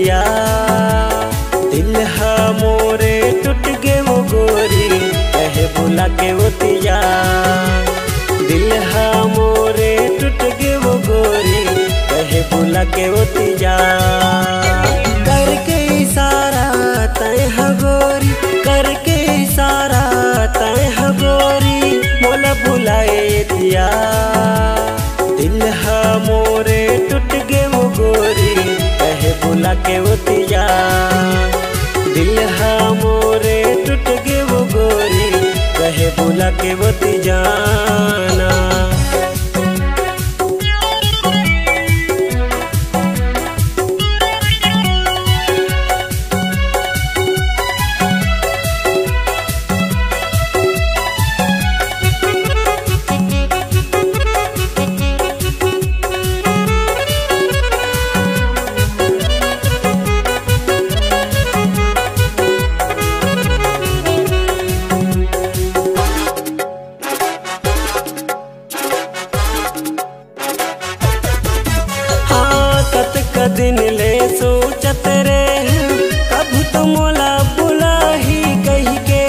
तिया। दिल हा मोरे टूट गे वो गोरी कहे बुला के वो तिया। दिल हा मोरे टूट गे वो गोरी कहे बुला के वो तिया। करके इशारा तय हा गोरी, करके इशारा तय हा गोरी मोला बुलाए तिया। दिल हा मोरे टूट गे वो गोरी कहे बुला के वो तिया। दिल हा मोरे टूट गे वो गोरी कहे बुला के वो तिजाना। दिन ले सोचत रे कब तो मोला बुलाही कही के।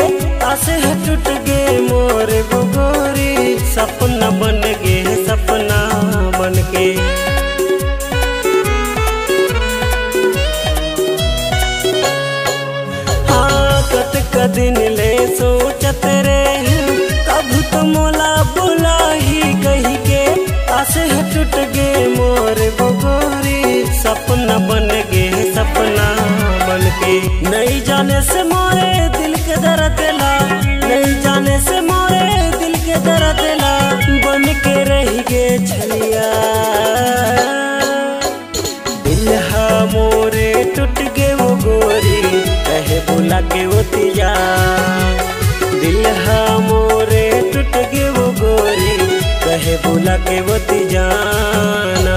आसे है टूट गे मोर गोरी सपना बन गे सपना बन के। हाँ कत दिन ले सोचत रे कब तो मोला बुलाही कही के। आसे है टूट गे मोर गोरी सपना बन गे सपना बन के। नहीं जाने से मोरे दिल के दर्द ला, नहीं जाने से मोरे दिल के दर्द ला बन के रह गे छलिया। दिल हा मोरे टूट गे वो गोरी कहे बुला के वो तिया। दिल हा मोरे टूट गे वो गोरी कहे बुला के वो तिजाना।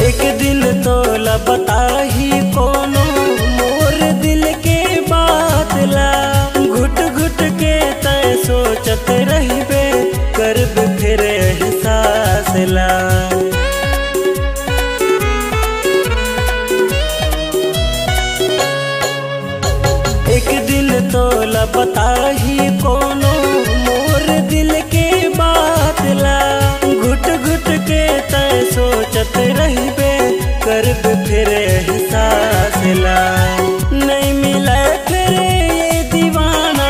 एक दिन तोला बताही कोनो मोर दिल के बात ला। घुट घुट के तय सोचत रहिबे करब फिर एहसास ला। एक दिन तोला बताही कोनो मोर दिल के बात ला। घुट घुट के तय सोचत रहिबे करब फिर एहसास ला। नहीं मिला फिर ये दीवाना,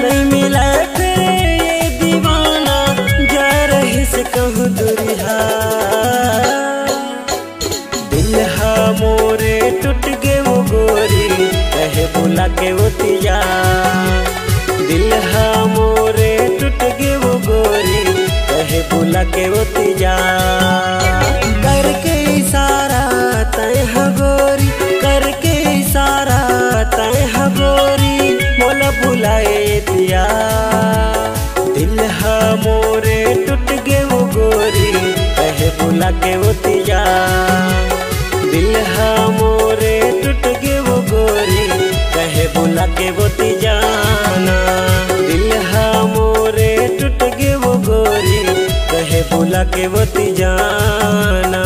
नहीं मिला फिर ये दीवाना जा रही से कहूँ दुरिहा। दिल हा मोरे टूट गे वो गोरी कहे बुला के वो तिया। दिल हा मोरे टूट गे वो गोरी कहे बुला के वो तिया। करके इशारा तय हा गोरी, करके इशारा तय हा गोरी मोला बुलाए तिया। दिल हा मोरे टूट गे वो गोरी कहे बुला के वो तिया। दिल हा मोरे टूट गे वो गोरी कहे बुला के वो तिजाना। दिल हा मोरे टूट गे वो गोरी कहे बुला के वो तिजाना।